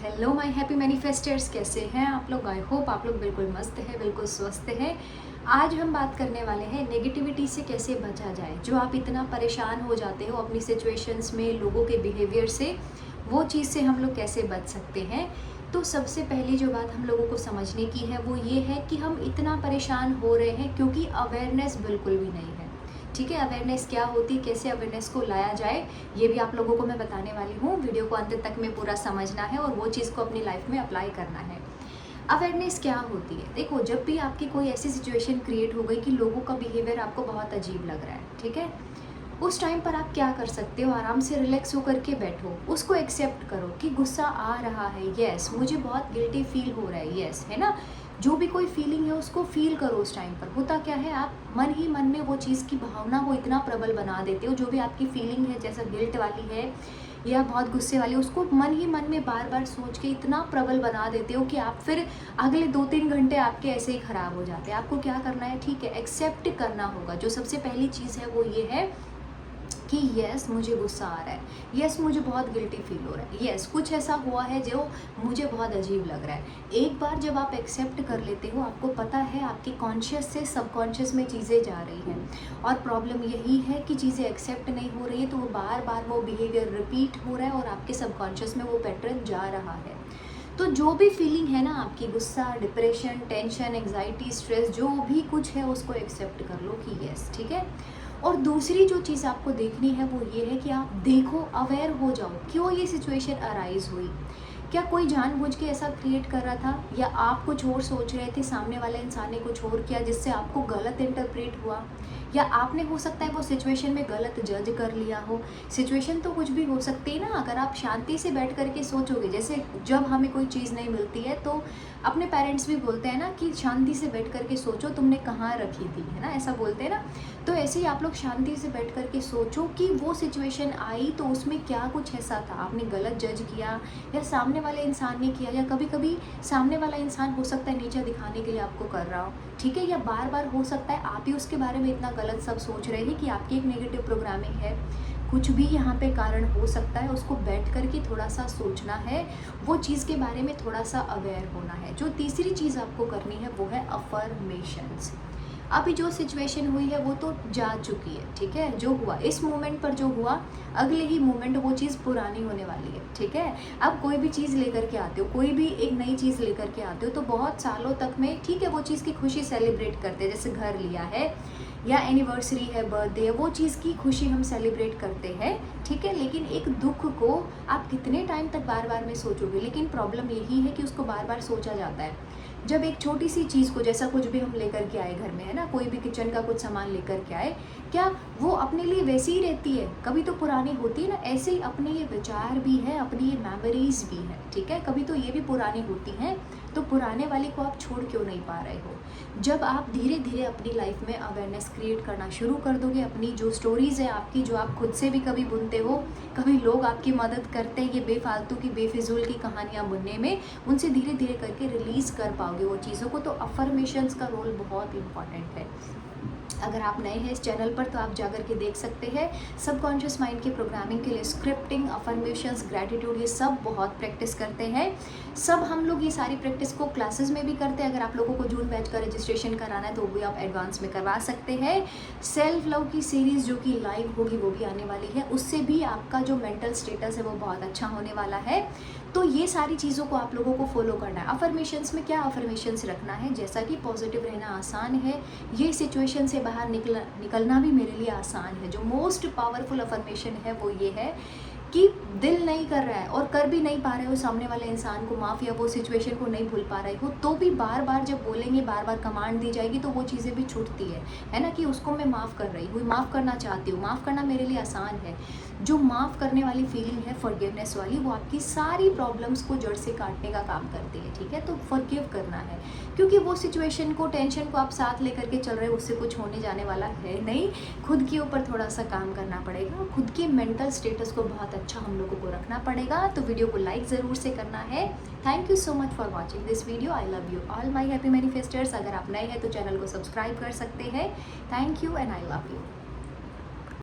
Hello my happy मैनिफेस्टर्स, कैसे हैं आप लोग। आई होप आप लोग बिल्कुल मस्त हैं, बिल्कुल स्वस्थ हैं। आज हम बात करने वाले हैं नेगेटिविटी से कैसे बचा जाए। जो आप इतना परेशान हो जाते हो अपनी सिचुएशंस में, लोगों के बिहेवियर से, वो चीज़ से हम लोग कैसे बच सकते हैं। तो सबसे पहली जो बात हम लोगों को समझने की है वो ये है कि हम इतना परेशान हो रहे हैं क्योंकि अवेयरनेस बिल्कुल भी नहीं है। ठीक है, अवेयरनेस क्या होती है, कैसे अवेयरनेस को लाया जाए, ये भी आप लोगों को मैं बताने वाली हूँ। वीडियो को अंत तक में पूरा समझना है और वो चीज़ को अपनी लाइफ में अप्लाई करना है। अवेयरनेस क्या होती है, देखो, जब भी आपकी कोई ऐसी सिचुएशन क्रिएट हो गई कि लोगों का बिहेवियर आपको बहुत अजीब लग रहा है, ठीक है, उस टाइम पर आप क्या कर सकते हो, आराम से रिलैक्स होकर के बैठो, उसको एक्सेप्ट करो कि गुस्सा आ रहा है, यस, मुझे बहुत गिल्टी फील हो रहा है, यस, है ना। जो भी कोई फीलिंग है उसको फील करो। उस टाइम पर होता क्या है, आप मन ही मन में वो चीज़ की भावना को इतना प्रबल बना देते हो। जो भी आपकी फीलिंग है, जैसा गिल्ट वाली है या बहुत गुस्से वाली, उसको मन ही मन में बार बार सोच के इतना प्रबल बना देते हो कि आप फिर अगले 2-3 घंटे आपके ऐसे ही ख़राब हो जाते हैं। आपको क्या करना है, ठीक है, एक्सेप्ट करना होगा। जो सबसे पहली चीज़ है वो ये है कि यस, मुझे गुस्सा आ रहा है, यस, मुझे बहुत गिल्टी फील हो रहा है, यस, कुछ ऐसा हुआ है जो मुझे बहुत अजीब लग रहा है। एक बार जब आप एक्सेप्ट कर लेते हो, आपको पता है आपके कॉन्शियस से सबकॉन्शियस में चीज़ें जा रही हैं। और प्रॉब्लम यही है कि चीज़ें एक्सेप्ट नहीं हो रही है, तो वो बार बार वो बिहेवियर रिपीट हो रहा है और आपके सबकॉन्शियस में वो पैटर्न जा रहा है। तो जो भी फीलिंग है ना आपकी, गुस्सा, डिप्रेशन, टेंशन, एंग्जाइटी, स्ट्रेस, जो भी कुछ है उसको एक्सेप्ट कर लो कि यस, ठीक है। और दूसरी जो चीज़ आपको देखनी है वो ये है कि आप देखो, अवेयर हो जाओ, क्यों ये सिचुएशन अराइज हुई। क्या कोई जानबूझ के ऐसा क्रिएट कर रहा था, या आप कुछ और सोच रहे थे, सामने वाले इंसान ने कुछ और किया जिससे आपको गलत इंटरप्रेट हुआ, या आपने हो सकता है वो सिचुएशन में गलत जज कर लिया हो। सिचुएशन तो कुछ भी हो सकती है ना। अगर आप शांति से बैठ करके सोचोगे, जैसे जब हमें कोई चीज़ नहीं मिलती है तो अपने पेरेंट्स भी बोलते हैं ना कि शांति से बैठ करके सोचो तुमने कहाँ रखी थी, है ना, ऐसा बोलते हैं ना। तो ऐसे ही आप लोग शांति से बैठ करके सोचो कि वो सिचुएशन आई तो उसमें क्या कुछ ऐसा था, आपने गलत जज किया या सामने वाले इंसान ने किया, या कभी कभी सामने वाला इंसान हो सकता है नीचा दिखाने के लिए आपको कर रहा हो, ठीक है, या बार बार हो सकता है आप ही उसके बारे में इतना गलत सब सोच रहे हैं कि आपकी एक नेगेटिव प्रोग्रामिंग है। कुछ भी यहाँ पे कारण हो सकता है, उसको बैठ कर के थोड़ा सा सोचना है, वो चीज़ के बारे में थोड़ा सा अवेयर होना है। जो तीसरी चीज़ आपको करनी है वो है अफर्मेशंस। अभी जो सिचुएशन हुई है वो तो जा चुकी है, ठीक है, जो हुआ इस मोमेंट पर जो हुआ, अगले ही मोमेंट वो चीज़ पुरानी होने वाली है, ठीक है। अब कोई भी चीज़ लेकर के आते हो, कोई भी एक नई चीज़ लेकर के आते हो, तो बहुत सालों तक में, ठीक है, वो चीज़ की खुशी सेलिब्रेट करते हैं। जैसे घर लिया है या एनिवर्सरी है, बर्थडे है, वो चीज़ की खुशी हम सेलिब्रेट करते हैं, ठीक है। लेकिन एक दुख को आप कितने टाइम तक बार बार में सोचोगे। लेकिन प्रॉब्लम यही है कि उसको बार बार सोचा जाता है। जब एक छोटी सी चीज़ को, जैसा कुछ भी हम लेकर के आए घर में, है ना, कोई भी किचन का कुछ सामान लेकर के आए, क्या वो अपने लिए वैसी ही रहती है, कभी तो पुरानी होती है ना। ऐसे ही अपने ये विचार भी है, अपनी ये मेमोरीज भी है, ठीक है, कभी तो ये भी पुरानी होती हैं। तो पुराने वाले को आप छोड़ क्यों नहीं पा रहे हो। जब आप धीरे धीरे अपनी लाइफ में अवेयरनेस क्रिएट करना शुरू कर दोगे, अपनी जो स्टोरीज़ है आपकी, जो आप खुद से भी कभी बुनते हो, कभी लोग आपकी मदद करते हैं ये बेफालतू की, बेफिजूल की कहानियाँ बुनने में, उनसे धीरे धीरे करके रिलीज़ कर पाओगे वो चीज़ों को। तो अफर्मेशंस का रोल बहुत इंपॉर्टेंट है। अगर आप नए हैं इस चैनल पर तो आप जाकर के देख सकते हैं। सबकॉन्शियस माइंड के प्रोग्रामिंग के लिए स्क्रिप्टिंग, अफर्मेशंस, ग्रैटिट्यूड, ये सब बहुत प्रैक्टिस करते हैं। सब हम लोग ये सारी प्रैक्टिस को क्लासेस में भी करते हैं। अगर आप लोगों को जून बैच का रजिस्ट्रेशन कराना है तो वो भी आप एडवांस में करवा सकते हैं। सेल्फ लव की सीरीज़ जो कि लाइव होगी वो भी आने वाली है, उससे भी आपका जो मेंटल स्टेटस है वो बहुत अच्छा होने वाला है। तो ये सारी चीज़ों को आप लोगों को फॉलो करना है। अफर्मेशंस में क्या अफर्मेशंस रखना है, जैसा कि पॉजिटिव रहना आसान है, ये सिचुएशन से बाहर निकलना भी मेरे लिए आसान है। जो मोस्ट पावरफुल अफर्मेशन है वो ये है कि दिल नहीं कर रहा है और कर भी नहीं पा रहे हो सामने वाले इंसान को माफ़, या वो सिचुएशन को नहीं भूल पा रहे हो, तो भी बार बार जब बोलेंगे, बार बार कमांड दी जाएगी, तो वो चीज़ें भी छूटती है ना, कि उसको मैं माफ़ कर रही हूँ, माफ़ करना चाहती हूँ, माफ़ करना मेरे लिए आसान है। जो माफ़ करने वाली फीलिंग है, फॉरगिवनेस वाली, वो आपकी सारी प्रॉब्लम्स को जड़ से काटने का काम करती है, ठीक है। तो फॉरगिव करना है, क्योंकि वो सिचुएशन को, टेंशन को आप साथ लेकर के चल रहे हो, उससे कुछ होने जाने वाला है नहीं। खुद के ऊपर थोड़ा सा काम करना पड़ेगा, खुद के मेंटल स्टेटस को बहुत अच्छा हम लोगों को रखना पड़ेगा। तो वीडियो को लाइक ज़रूर से करना है। Thank you so much for watching this video. I love you all my happy manifesters. अगर आप नए हैं तो चैनल को सब्सक्राइब कर सकते हैं। Thank you and I love you.